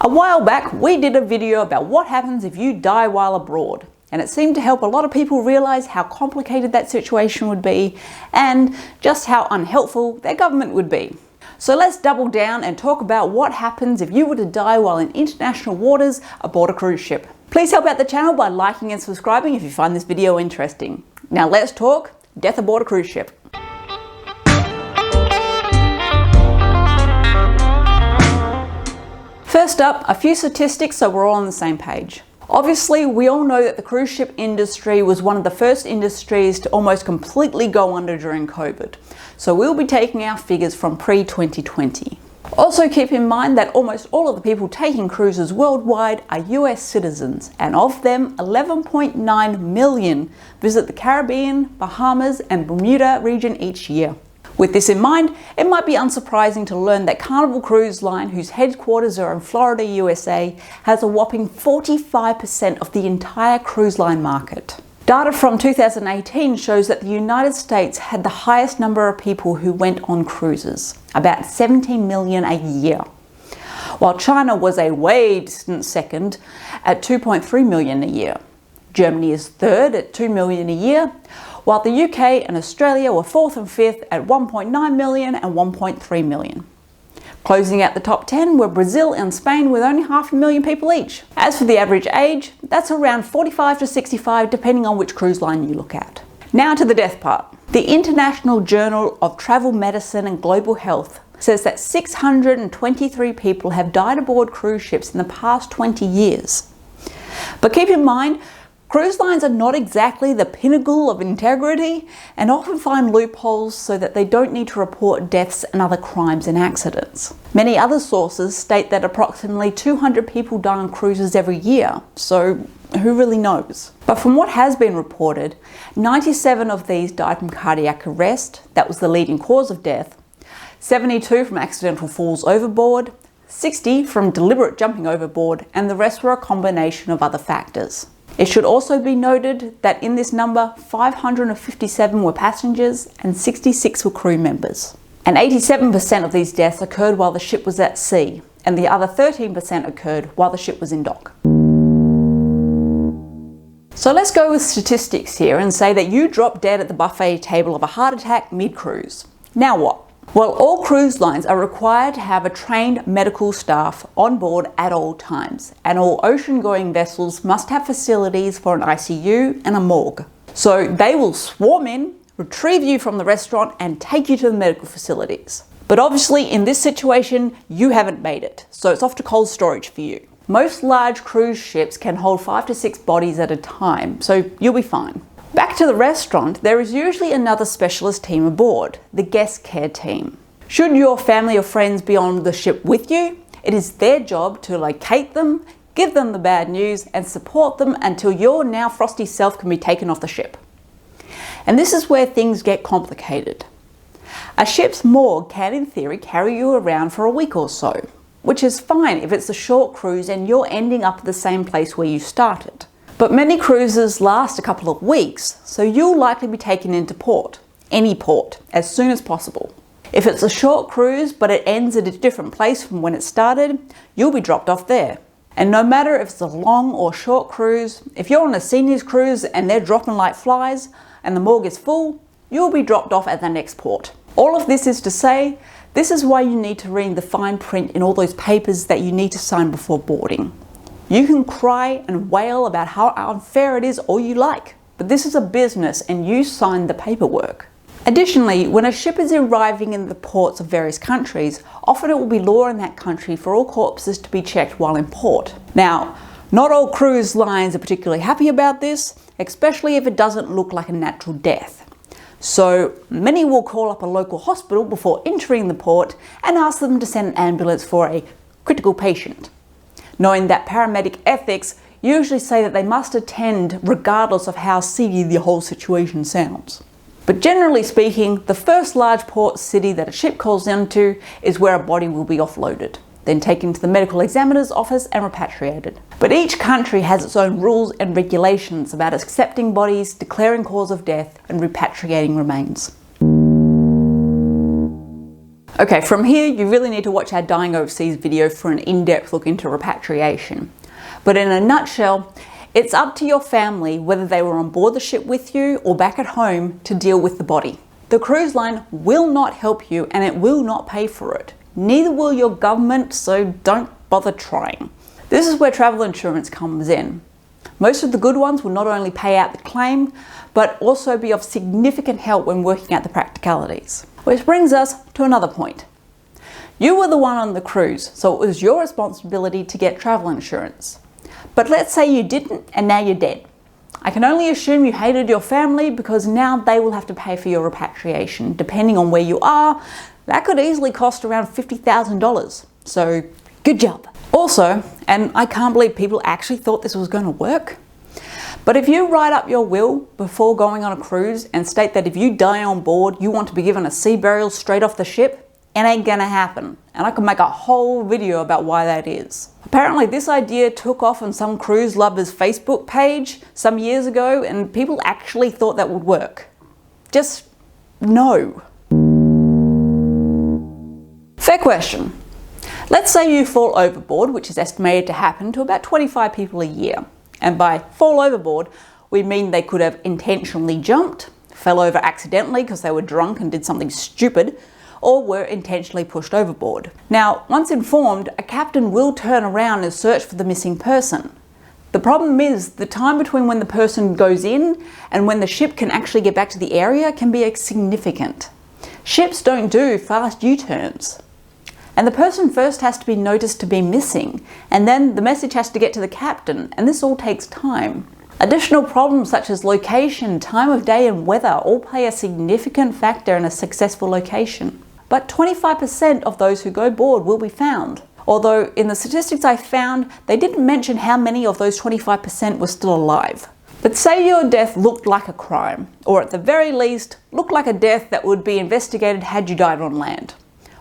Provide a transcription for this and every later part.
A while back, we did a video about what happens if you die while abroad, and it seemed to help a lot of people realize how complicated that situation would be and just how unhelpful their government would be. So let's double down and talk about what happens if you were to die while in international waters aboard a cruise ship. Please help out the channel by liking and subscribing if you find this video interesting. Now let's talk death aboard a cruise ship. First up, a few statistics so we're all on the same page. Obviously, we all know that the cruise ship industry was one of the first industries to almost completely go under during COVID. So we'll be taking our figures from pre-2020. Also keep in mind that almost all of the people taking cruises worldwide are US citizens, and of them, 11.9 million visit the Caribbean, Bahamas, and Bermuda region each year. With this in mind, it might be unsurprising to learn that Carnival Cruise Line, whose headquarters are in Florida, USA, has a whopping 45% of the entire cruise line market. Data from 2018 shows that the United States had the highest number of people who went on cruises, about 17 million a year, while China was a way distant second at 2.3 million a year. Germany is third at 2 million a year, while the UK and Australia were fourth and fifth at 1.9 million and 1.3 million. Closing out the top 10 were Brazil and Spain with only 500,000 people each. As for the average age, that's around 45 to 65 depending on which cruise line you look at. Now to the death part. The International Journal of Travel Medicine and Global Health says that 623 people have died aboard cruise ships in the past 20 years. But keep in mind, cruise lines are not exactly the pinnacle of integrity and often find loopholes so that they don't need to report deaths and other crimes and accidents. Many other sources state that approximately 200 people die on cruises every year, so who really knows? But from what has been reported, 97 of these died from cardiac arrest, that was the leading cause of death, 72 from accidental falls overboard, 60 from deliberate jumping overboard, and the rest were a combination of other factors. It should also be noted that in this number, 557 were passengers and 66 were crew members. And 87% of these deaths occurred while the ship was at sea, and the other 13% occurred while the ship was in dock. So let's go with statistics here and say that you drop dead at the buffet table of a heart attack mid-cruise. Now what? Well, all cruise lines are required to have a trained medical staff on board at all times, and all ocean-going vessels must have facilities for an ICU and a morgue. So they will swarm in, retrieve you from the restaurant, and take you to the medical facilities. But obviously, in this situation, you haven't made it, so it's off to cold storage for you. Most large cruise ships can hold 5 to 6 bodies at a time, so you'll be fine. Back to the restaurant, there is usually another specialist team aboard, the guest care team. Should your family or friends be on the ship with you, it is their job to locate them, give them the bad news, and support them until your now frosty self can be taken off the ship. And this is where things get complicated. A ship's morgue can, in theory, carry you around for a week or so, which is fine if it's a short cruise and you're ending up at the same place where you started. But many cruises last a couple of weeks, so you'll likely be taken into port, any port, as soon as possible. If it's a short cruise but it ends at a different place from when it started, you'll be dropped off there. And no matter if it's a long or short cruise, if you're on a seniors cruise and they're dropping like flies and the morgue is full, you'll be dropped off at the next port. All of this is to say, this is why you need to read the fine print in all those papers that you need to sign before boarding. You can cry and wail about how unfair it is all you like, but this is a business and you signed the paperwork. Additionally, when a ship is arriving in the ports of various countries, often it will be law in that country for all corpses to be checked while in port. Now, not all cruise lines are particularly happy about this, especially if it doesn't look like a natural death. So many will call up a local hospital before entering the port and ask them to send an ambulance for a critical patient, knowing that paramedic ethics usually say that they must attend regardless of how seedy the whole situation sounds. But generally speaking, the first large port city that a ship calls into is where a body will be offloaded, then taken to the medical examiner's office and repatriated. But each country has its own rules and regulations about accepting bodies, declaring cause of death, and repatriating remains. Okay, from here you really need to watch our Dying Overseas video for an in-depth look into repatriation. But in a nutshell, it's up to your family, whether they were on board the ship with you or back at home, to deal with the body. The cruise line will not help you and it will not pay for it. Neither will your government, so don't bother trying. This is where travel insurance comes in. Most of the good ones will not only pay out the claim, but also be of significant help when working out the practicalities. Which brings us to another point. You were the one on the cruise, so it was your responsibility to get travel insurance. But let's say you didn't and now you're dead. I can only assume you hated your family because now they will have to pay for your repatriation. Depending on where you are, that could easily cost around $50,000. So good job. Also, and I can't believe people actually thought this was going to work, but if you write up your will before going on a cruise and state that if you die on board, you want to be given a sea burial straight off the ship, it ain't gonna happen. And I can make a whole video about why that is. Apparently this idea took off on some cruise lovers Facebook page some years ago and people actually thought that would work. Just no. Fair question. Let's say you fall overboard, which is estimated to happen to about 25 people a year. And by fall overboard, we mean they could have intentionally jumped, fell over accidentally because they were drunk and did something stupid, or were intentionally pushed overboard. Now, once informed, a captain will turn around and search for the missing person. The problem is the time between when the person goes in and when the ship can actually get back to the area can be significant. Ships don't do fast U-turns. And the person first has to be noticed to be missing, and then the message has to get to the captain, and this all takes time. Additional problems such as location, time of day and weather all play a significant factor in a successful location. But 25% of those who go board will be found. Although in the statistics I found, they didn't mention how many of those 25% were still alive. But say your death looked like a crime, or at the very least, looked like a death that would be investigated had you died on land.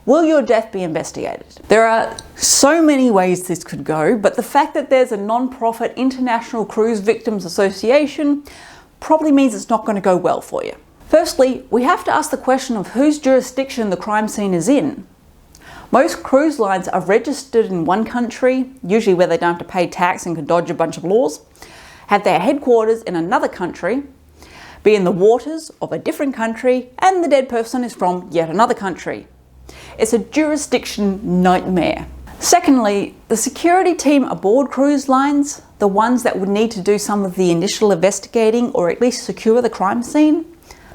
Will your death be investigated? There are so many ways this could go, but the fact that there's a non-profit International Cruise Victims Association probably means it's not going to go well for you. Firstly, we have to ask the question of whose jurisdiction the crime scene is in. Most cruise lines are registered in one country, usually where they don't have to pay tax and can dodge a bunch of laws, have their headquarters in another country, be in the waters of a different country, and the dead person is from yet another country. It's a jurisdiction nightmare. Secondly, the security team aboard cruise lines, the ones that would need to do some of the initial investigating or at least secure the crime scene,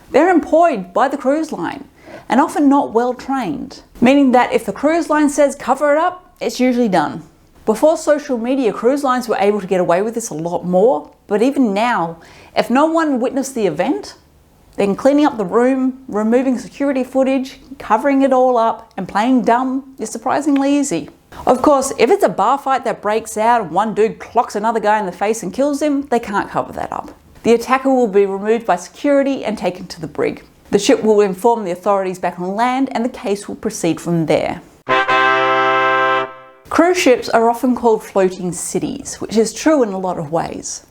they're employed by the cruise line and often not well trained, meaning that if the cruise line says cover it up, it's usually done. Before social media, cruise lines were able to get away with this a lot more, but even now, if no one witnessed the event, then cleaning up the room, removing security footage, covering it all up, and playing dumb is surprisingly easy. Of course, if it's a bar fight that breaks out and one dude clocks another guy in the face and kills him, they can't cover that up. The attacker will be removed by security and taken to the brig. The ship will inform the authorities back on land and the case will proceed from there. Cruise ships are often called floating cities, which is true in a lot of ways.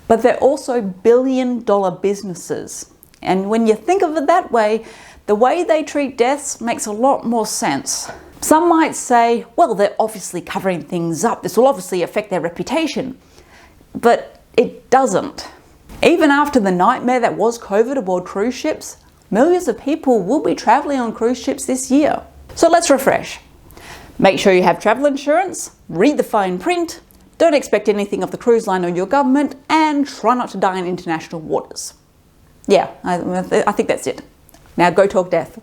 But they're also billion-dollar businesses. And when you think of it that way, the way they treat deaths makes a lot more sense. Some might say, well, they're obviously covering things up. This will obviously affect their reputation. But it doesn't. Even after the nightmare that was COVID aboard cruise ships, millions of people will be traveling on cruise ships this year. So let's refresh. Make sure you have travel insurance, read the fine print, don't expect anything of the cruise line or your government, and try not to die in international waters. Yeah, I think that's it. Now go talk death.